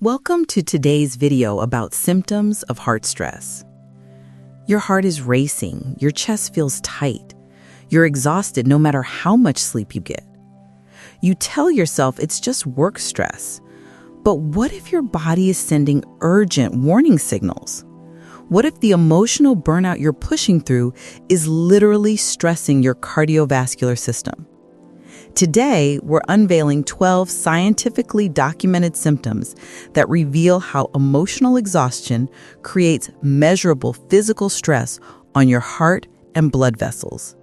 Welcome to today's video about symptoms of heart stress. Your heart is racing, your chest feels tight, you're exhausted no matter how much sleep you get. You tell yourself it's just work stress, but what if your body is sending urgent warning signals? What if the emotional burnout you're pushing through is literally stressing your cardiovascular system? Today, we're unveiling 12 scientifically documented symptoms that reveal how emotional exhaustion creates measurable physical stress on your heart and blood vessels.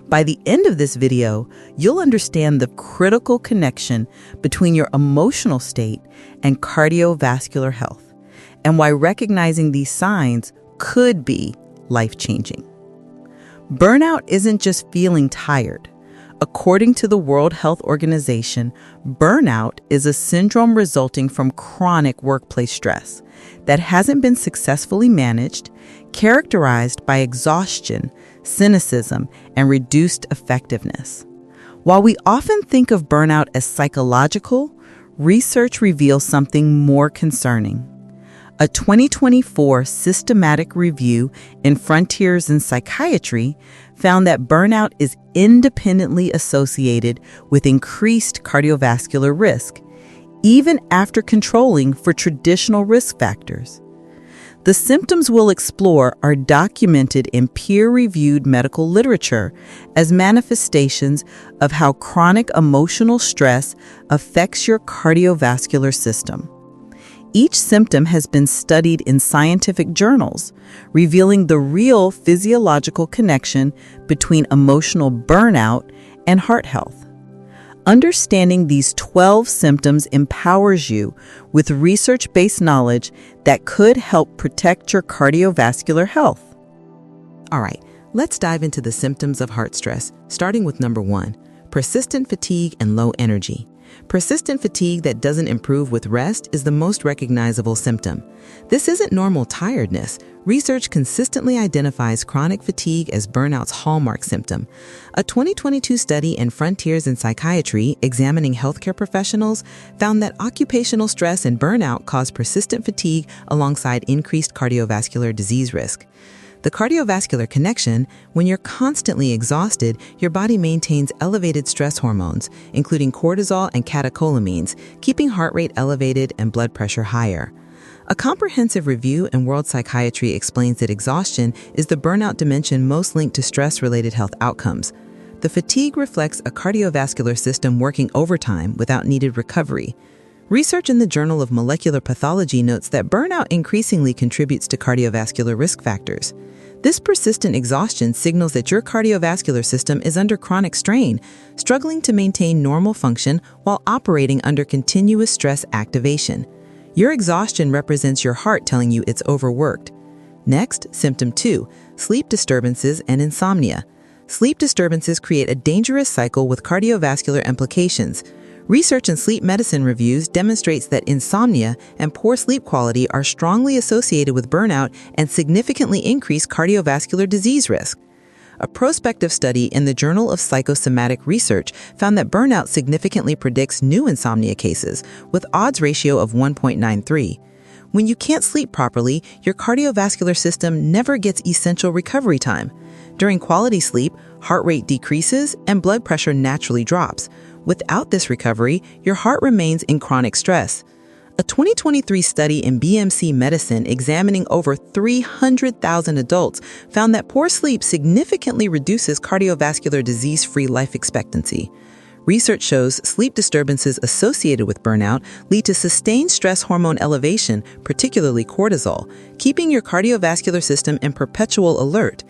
By the end of this video, you'll understand the critical connection between your emotional state and cardiovascular health, and why recognizing these signs could be life-changing. Burnout isn't just feeling tired. According to the World Health Organization, burnout is a syndrome resulting from chronic workplace stress that hasn't been successfully managed, characterized by exhaustion, cynicism, and reduced effectiveness. While we often think of burnout as psychological, research reveals something more concerning. A 2024 systematic review in Frontiers in Psychiatry found that burnout is independently associated with increased cardiovascular risk, even after controlling for traditional risk factors. The symptoms we'll explore are documented in peer-reviewed medical literature as manifestations of how chronic emotional stress affects your cardiovascular system. Each symptom has been studied in scientific journals, revealing the real physiological connection between emotional burnout and heart health. Understanding these 12 symptoms empowers you with research-based knowledge that could help protect your cardiovascular health. All right, let's dive into the symptoms of heart stress, starting with number 1, persistent fatigue and low energy. Persistent fatigue that doesn't improve with rest is the most recognizable symptom. This isn't normal tiredness. Research consistently identifies chronic fatigue as burnout's hallmark symptom. A 2022 study in Frontiers in Psychiatry examining healthcare professionals found that occupational stress and burnout cause persistent fatigue alongside increased cardiovascular disease risk. The cardiovascular connection: when you're constantly exhausted, your body maintains elevated stress hormones, including cortisol and catecholamines, keeping heart rate elevated and blood pressure higher. A comprehensive review in World Psychiatry explains that exhaustion is the burnout dimension most linked to stress-related health outcomes. The fatigue reflects a cardiovascular system working overtime without needed recovery. Research in the Journal of Molecular Pathology notes that burnout increasingly contributes to cardiovascular risk factors. This persistent exhaustion signals that your cardiovascular system is under chronic strain, struggling to maintain normal function while operating under continuous stress activation. Your exhaustion represents your heart telling you it's overworked. Next, symptom 2, sleep disturbances and insomnia. Sleep disturbances create a dangerous cycle with cardiovascular implications. Research in sleep medicine reviews demonstrates that insomnia and poor sleep quality are strongly associated with burnout and significantly increase cardiovascular disease risk. A prospective study in the Journal of Psychosomatic Research found that burnout significantly predicts new insomnia cases, with odds ratio of 1.93. When you can't sleep properly, your cardiovascular system never gets essential recovery time. During quality sleep, heart rate decreases and blood pressure naturally drops. Without this recovery, your heart remains in chronic stress. A 2023 study in BMC Medicine examining over 300,000 adults found that poor sleep significantly reduces cardiovascular disease-free life expectancy. Research shows sleep disturbances associated with burnout lead to sustained stress hormone elevation, particularly cortisol, keeping your cardiovascular system in perpetual alert.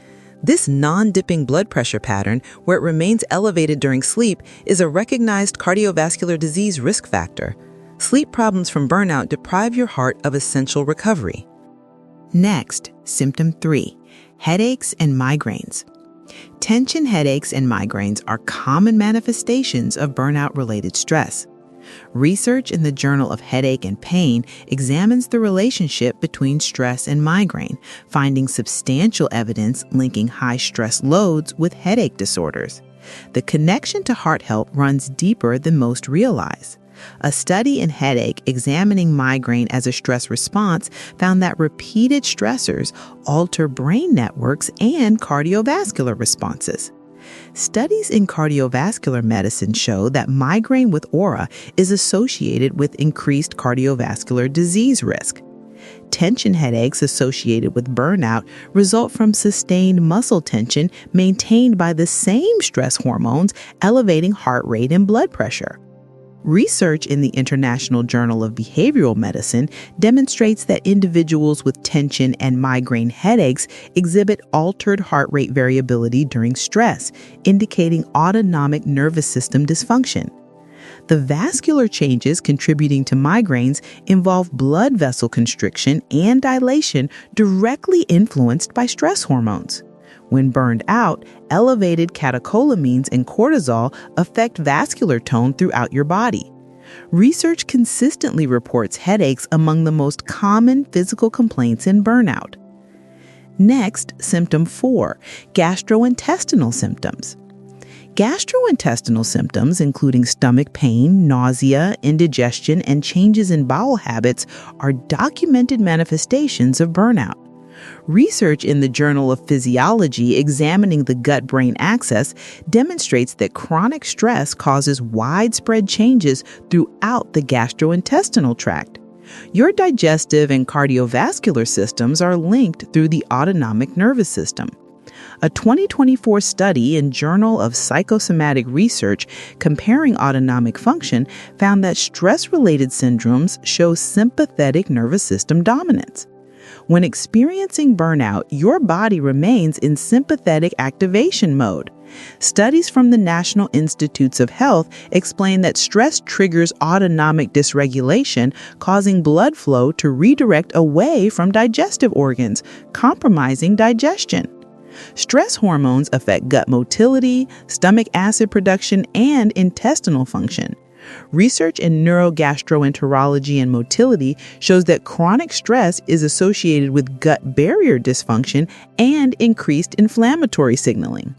This non-dipping blood pressure pattern, where it remains elevated during sleep, is a recognized cardiovascular disease risk factor. Sleep problems from burnout deprive your heart of essential recovery. Next, symptom 3, headaches and migraines. Tension headaches and migraines are common manifestations of burnout-related stress. Research in the Journal of Headache and Pain examines the relationship between stress and migraine, finding substantial evidence linking high stress loads with headache disorders. The connection to heart health runs deeper than most realize. A study in headache examining migraine as a stress response found that repeated stressors alter brain networks and cardiovascular responses. Studies in cardiovascular medicine show that migraine with aura is associated with increased cardiovascular disease risk. Tension headaches associated with burnout result from sustained muscle tension maintained by the same stress hormones, elevating heart rate and blood pressure. Research in the International Journal of Behavioral Medicine demonstrates that individuals with tension and migraine headaches exhibit altered heart rate variability during stress, indicating autonomic nervous system dysfunction. The vascular changes contributing to migraines involve blood vessel constriction and dilation directly influenced by stress hormones. When burned out, elevated catecholamines and cortisol affect vascular tone throughout your body. Research consistently reports headaches among the most common physical complaints in burnout. Next, symptom 4, gastrointestinal symptoms. Gastrointestinal symptoms, including stomach pain, nausea, indigestion, and changes in bowel habits, are documented manifestations of burnout. Research in the Journal of Physiology examining the gut-brain axis demonstrates that chronic stress causes widespread changes throughout the gastrointestinal tract. Your digestive and cardiovascular systems are linked through the autonomic nervous system. A 2024 study in Journal of Psychosomatic Research comparing autonomic function found that stress-related syndromes show sympathetic nervous system dominance. When experiencing burnout, your body remains in sympathetic activation mode. Studies from the National Institutes of Health explain that stress triggers autonomic dysregulation, causing blood flow to redirect away from digestive organs, compromising digestion. Stress hormones affect gut motility, stomach acid production, and intestinal function. Research in neurogastroenterology and motility shows that chronic stress is associated with gut barrier dysfunction and increased inflammatory signaling.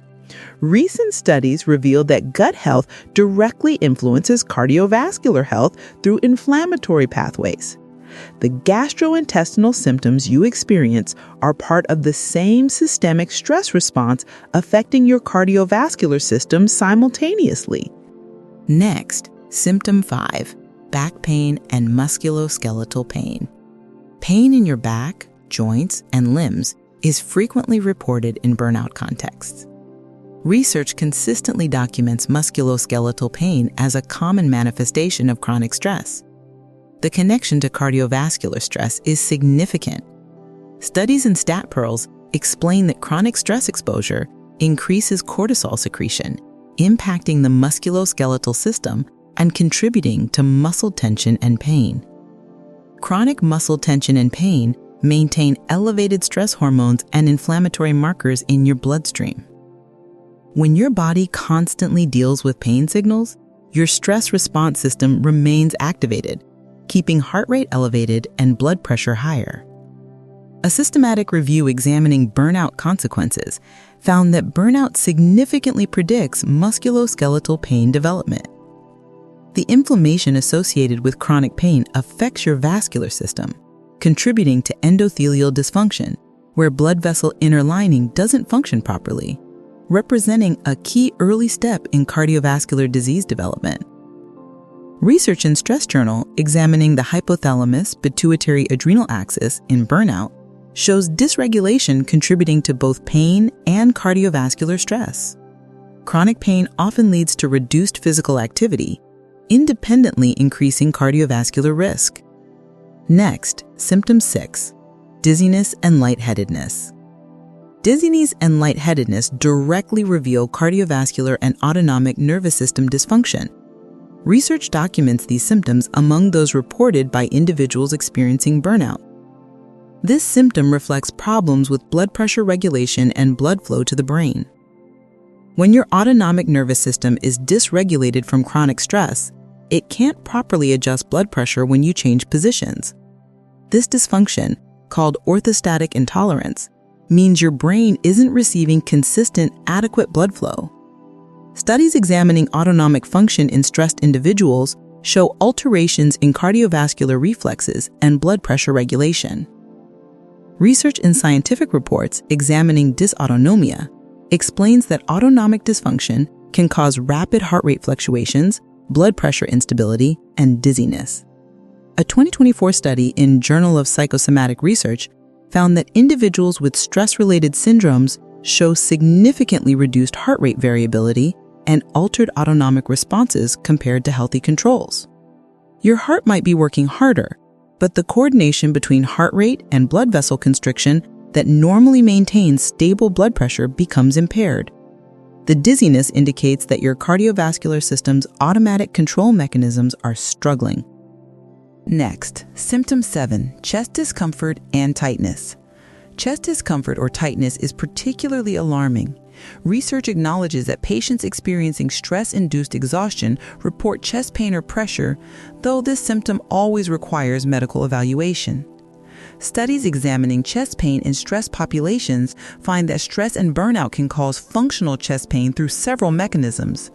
Recent studies reveal that gut health directly influences cardiovascular health through inflammatory pathways. The gastrointestinal symptoms you experience are part of the same systemic stress response affecting your cardiovascular system simultaneously. Next, symptom 5, back pain and musculoskeletal pain. Pain in your back, joints, and limbs is frequently reported in burnout contexts. Research consistently documents musculoskeletal pain as a common manifestation of chronic stress. The connection to cardiovascular stress is significant. Studies in stat pearls explain that chronic stress exposure increases cortisol secretion, impacting the musculoskeletal system and contributing to muscle tension and pain. Chronic muscle tension and pain maintain elevated stress hormones and inflammatory markers in your bloodstream. When your body constantly deals with pain signals, your stress response system remains activated, keeping heart rate elevated and blood pressure higher. A systematic review examining burnout consequences found that burnout significantly predicts musculoskeletal pain development. The inflammation associated with chronic pain affects your vascular system, contributing to endothelial dysfunction, where blood vessel inner lining doesn't function properly, representing a key early step in cardiovascular disease development. Research in Stress Journal examining the hypothalamus-pituitary-adrenal axis in burnout shows dysregulation contributing to both pain and cardiovascular stress. Chronic pain often leads to reduced physical activity, independently increasing cardiovascular risk. Next, symptom 6, dizziness and lightheadedness. Dizziness and lightheadedness directly reveal cardiovascular and autonomic nervous system dysfunction. Research documents these symptoms among those reported by individuals experiencing burnout. This symptom reflects problems with blood pressure regulation and blood flow to the brain. When your autonomic nervous system is dysregulated from chronic stress, it can't properly adjust blood pressure when you change positions. This dysfunction, called orthostatic intolerance, means your brain isn't receiving consistent, adequate blood flow. Studies examining autonomic function in stressed individuals show alterations in cardiovascular reflexes and blood pressure regulation. Research in scientific reports examining dysautonomia explains that autonomic dysfunction can cause rapid heart rate fluctuations, blood pressure instability, and dizziness. A 2024 study in Journal of Psychosomatic Research found that individuals with stress-related syndromes show significantly reduced heart rate variability and altered autonomic responses compared to healthy controls. Your heart might be working harder, but the coordination between heart rate and blood vessel constriction that normally maintains stable blood pressure becomes impaired. The dizziness indicates that your cardiovascular system's automatic control mechanisms are struggling. Next, symptom 7, chest discomfort and tightness. Chest discomfort or tightness is particularly alarming. Research acknowledges that patients experiencing stress-induced exhaustion report chest pain or pressure, though this symptom always requires medical evaluation. Studies examining chest pain in stress populations find that stress and burnout can cause functional chest pain through several mechanisms.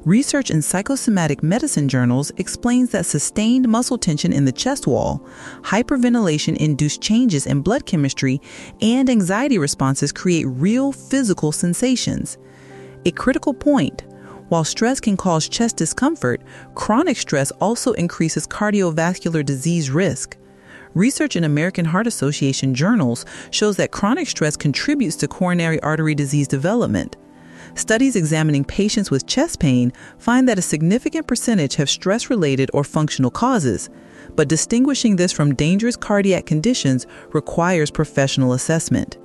Research in psychosomatic medicine journals explains that sustained muscle tension in the chest wall, hyperventilation-induced changes in blood chemistry, and anxiety responses create real physical sensations. A critical point: while stress can cause chest discomfort, chronic stress also increases cardiovascular disease risk. Research in American Heart Association journals shows that chronic stress contributes to coronary artery disease development. Studies examining patients with chest pain find that a significant percentage have stress-related or functional causes, but distinguishing this from dangerous cardiac conditions requires professional assessment.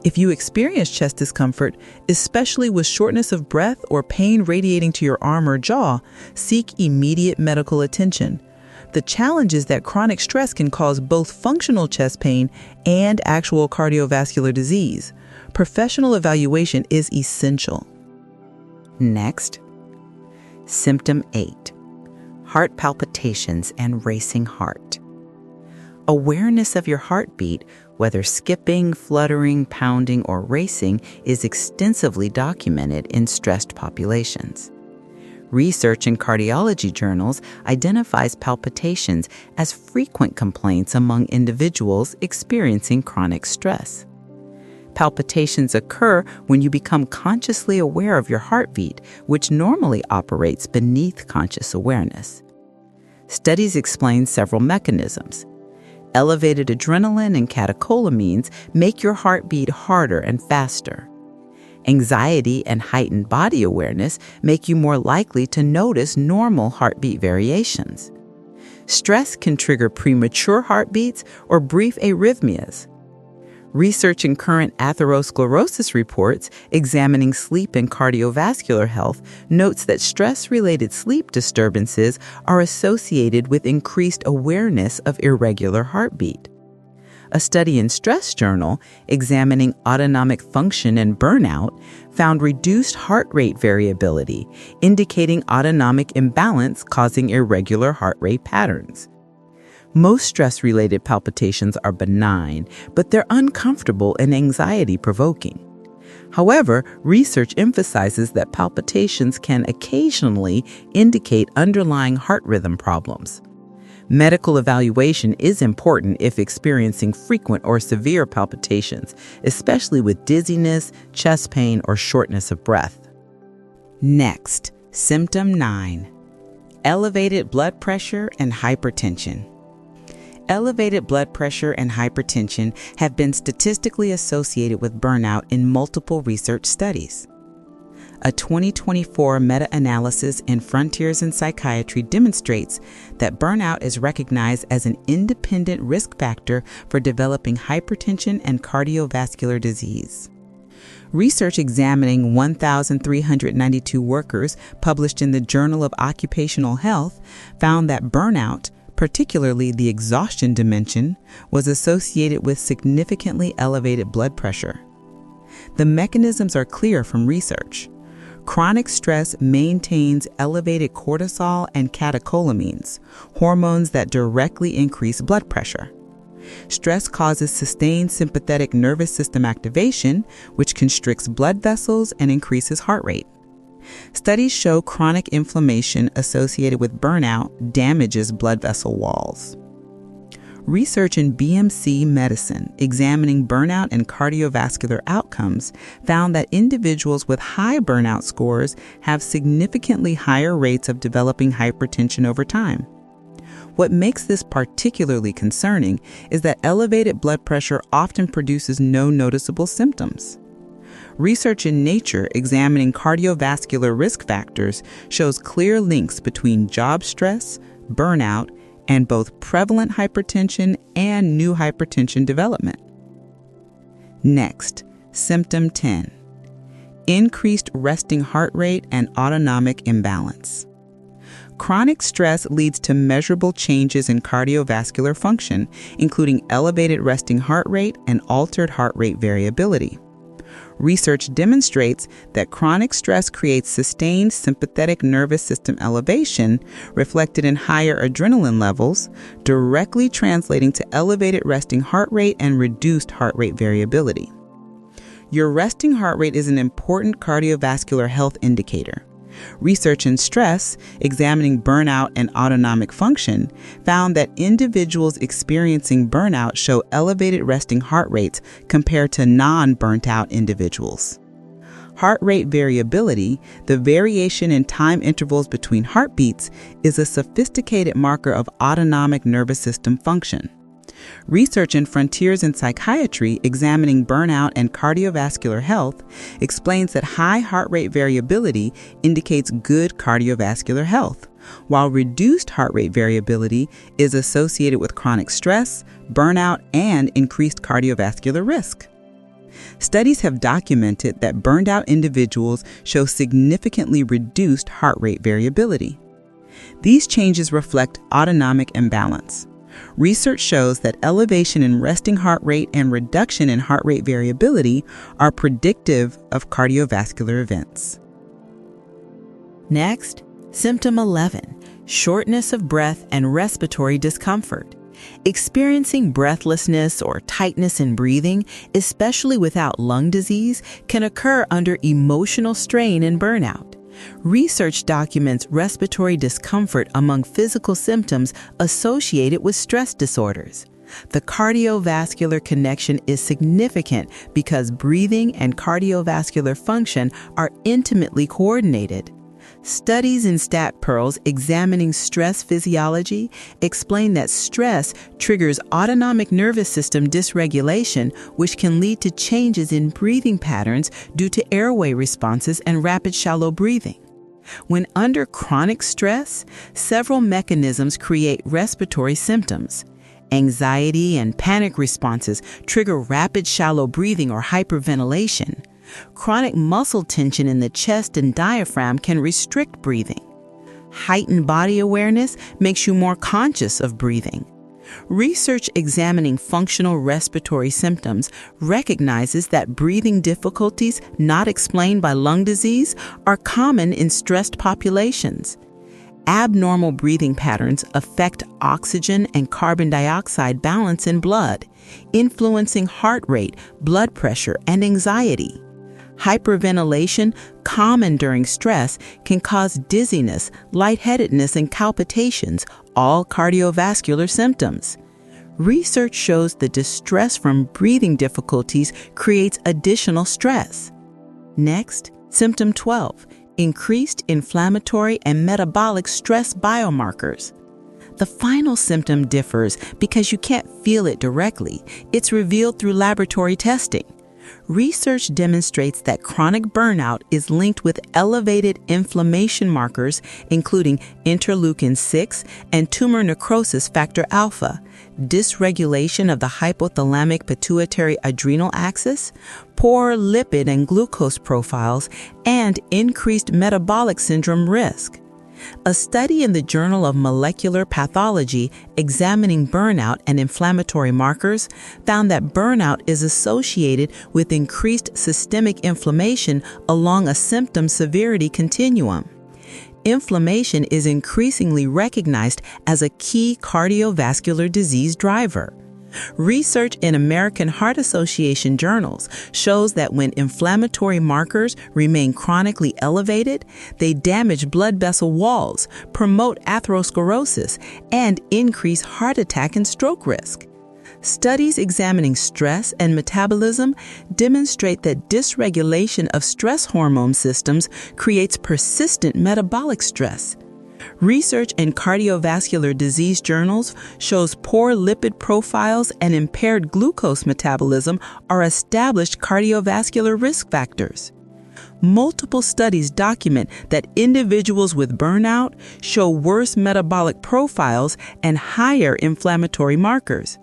If you experience chest discomfort, especially with shortness of breath or pain radiating to your arm or jaw, seek immediate medical attention. The challenge is that chronic stress can cause both functional chest pain and actual cardiovascular disease. Professional evaluation is essential. Next, symptom 8, heart palpitations and racing heart. Awareness of your heartbeat, whether skipping, fluttering, pounding, or racing, is extensively documented in stressed populations. Research in cardiology journals identifies palpitations as frequent complaints among individuals experiencing chronic stress. Palpitations occur when you become consciously aware of your heartbeat, which normally operates beneath conscious awareness. Studies explain several mechanisms. Elevated adrenaline and catecholamines make your heart beat harder and faster. Anxiety and heightened body awareness make you more likely to notice normal heartbeat variations. Stress can trigger premature heartbeats or brief arrhythmias. Research in current atherosclerosis reports examining sleep and cardiovascular health notes that stress-related sleep disturbances are associated with increased awareness of irregular heartbeat. A study in Stress Journal examining autonomic function and burnout found reduced heart rate variability, indicating autonomic imbalance causing irregular heart rate patterns. Most stress-related palpitations are benign, but they're uncomfortable and anxiety-provoking. However, research emphasizes that palpitations can occasionally indicate underlying heart rhythm problems. Medical evaluation is important if experiencing frequent or severe palpitations, especially with dizziness, chest pain, or shortness of breath. Next, symptom 9, elevated blood pressure and hypertension. Elevated blood pressure and hypertension have been statistically associated with burnout in multiple research studies. A 2024 meta-analysis in Frontiers in Psychiatry demonstrates that burnout is recognized as an independent risk factor for developing hypertension and cardiovascular disease. Research examining 1,392 workers published in the Journal of Occupational Health found that burnout, particularly the exhaustion dimension, was associated with significantly elevated blood pressure. The mechanisms are clear from research. Chronic stress maintains elevated cortisol and catecholamines, hormones that directly increase blood pressure. Stress causes sustained sympathetic nervous system activation, which constricts blood vessels and increases heart rate. Studies show chronic inflammation associated with burnout damages blood vessel walls. Research in BMC medicine examining burnout and cardiovascular outcomes found that individuals with high burnout scores have significantly higher rates of developing hypertension over time. What makes this particularly concerning is that elevated blood pressure often produces no noticeable symptoms. Research in Nature examining cardiovascular risk factors shows clear links between job stress, burnout, and both prevalent hypertension and new hypertension development. Next, symptom 10. Increased resting heart rate and autonomic imbalance. Chronic stress leads to measurable changes in cardiovascular function, including elevated resting heart rate and altered heart rate variability. Research demonstrates that chronic stress creates sustained sympathetic nervous system elevation, reflected in higher adrenaline levels, directly translating to elevated resting heart rate and reduced heart rate variability. Your resting heart rate is an important cardiovascular health indicator. Research in stress, examining burnout and autonomic function, found that individuals experiencing burnout show elevated resting heart rates compared to non-burnt-out individuals. Heart rate variability, the variation in time intervals between heartbeats, is a sophisticated marker of autonomic nervous system function. Research in Frontiers in Psychiatry examining burnout and cardiovascular health explains that high heart rate variability indicates good cardiovascular health, while reduced heart rate variability is associated with chronic stress, burnout, and increased cardiovascular risk. Studies have documented that burned out individuals show significantly reduced heart rate variability. These changes reflect autonomic imbalance. Research shows that elevation in resting heart rate and reduction in heart rate variability are predictive of cardiovascular events. Next, symptom 11, shortness of breath and respiratory discomfort. Experiencing breathlessness or tightness in breathing, especially without lung disease, can occur under emotional strain and burnout. Research documents respiratory discomfort among physical symptoms associated with stress disorders. The cardiovascular connection is significant because breathing and cardiovascular function are intimately coordinated. Studies in stat pearls examining stress physiology explain that stress triggers autonomic nervous system dysregulation, which can lead to changes in breathing patterns due to airway responses and rapid shallow breathing. When under chronic stress, several mechanisms create respiratory symptoms. Anxiety and panic responses trigger rapid shallow breathing or hyperventilation. Chronic muscle tension in the chest and diaphragm can restrict breathing. Heightened body awareness makes you more conscious of breathing. Research examining functional respiratory symptoms recognizes that breathing difficulties not explained by lung disease are common in stressed populations. Abnormal breathing patterns affect oxygen and carbon dioxide balance in blood, influencing heart rate, blood pressure, and anxiety. Hyperventilation, common during stress, can cause dizziness, lightheadedness, and palpitations, all cardiovascular symptoms. Research shows the distress from breathing difficulties creates additional stress. Next, symptom 12, increased inflammatory and metabolic stress biomarkers. The final symptom differs because you can't feel it directly. It's revealed through laboratory testing. Research demonstrates that chronic burnout is linked with elevated inflammation markers, including interleukin-6 and tumor necrosis factor alpha, dysregulation of the hypothalamic pituitary adrenal axis, poor lipid and glucose profiles, and increased metabolic syndrome risk. A study in the Journal of Molecular Pathology examining burnout and inflammatory markers found that burnout is associated with increased systemic inflammation along a symptom severity continuum. Inflammation is increasingly recognized as a key cardiovascular disease driver. Research in American Heart Association journals shows that when inflammatory markers remain chronically elevated, they damage blood vessel walls, promote atherosclerosis, and increase heart attack and stroke risk. Studies examining stress and metabolism demonstrate that dysregulation of stress hormone systems creates persistent metabolic stress. Research in cardiovascular disease journals shows poor lipid profiles and impaired glucose metabolism are established cardiovascular risk factors. Multiple studies document that individuals with burnout show worse metabolic profiles and higher inflammatory markers.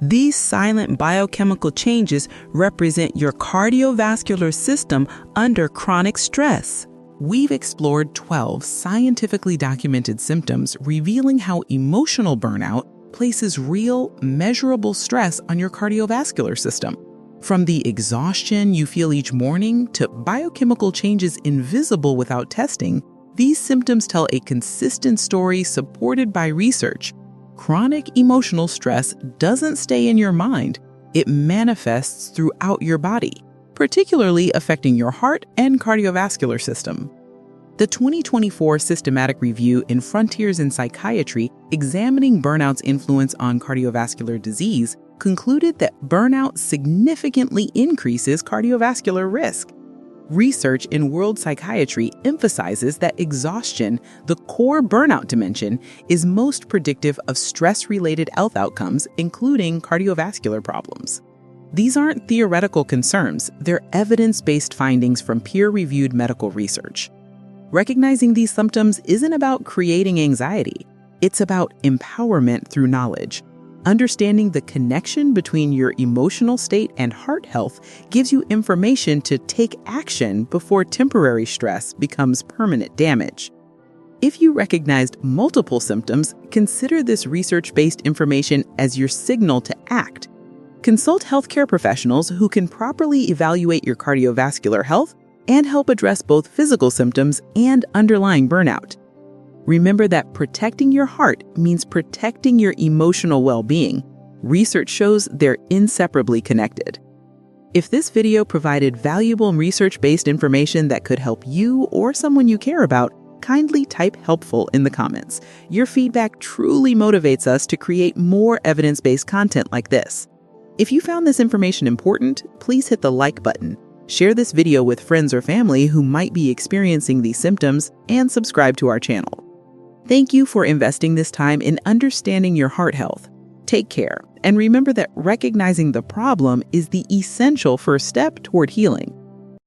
These silent biochemical changes represent your cardiovascular system under chronic stress. We've explored 12 scientifically documented symptoms revealing how emotional burnout places real, measurable stress on your cardiovascular system. From the exhaustion you feel each morning to biochemical changes invisible without testing, these symptoms tell a consistent story supported by research. Chronic emotional stress doesn't stay in your mind, it manifests throughout your body, particularly affecting your heart and cardiovascular system. The 2024 systematic review in Frontiers in Psychiatry examining burnout's influence on cardiovascular disease concluded that burnout significantly increases cardiovascular risk. Research in World Psychiatry emphasizes that exhaustion, the core burnout dimension, is most predictive of stress-related health outcomes, including cardiovascular problems. These aren't theoretical concerns, they're evidence-based findings from peer-reviewed medical research. Recognizing these symptoms isn't about creating anxiety, it's about empowerment through knowledge. Understanding the connection between your emotional state and heart health gives you information to take action before temporary stress becomes permanent damage. If you recognized multiple symptoms, consider this research-based information as your signal to act. Consult healthcare professionals who can properly evaluate your cardiovascular health and help address both physical symptoms and underlying burnout. Remember that protecting your heart means protecting your emotional well-being. Research shows they're inseparably connected. If this video provided valuable research-based information that could help you or someone you care about, kindly type helpful in the comments. Your feedback truly motivates us to create more evidence-based content like this. If you found this information important, please hit the like button. Share this video with friends or family who might be experiencing these symptoms, and subscribe to our channel. Thank you for investing this time in understanding your heart health. Take care, and remember that recognizing the problem is the essential first step toward healing.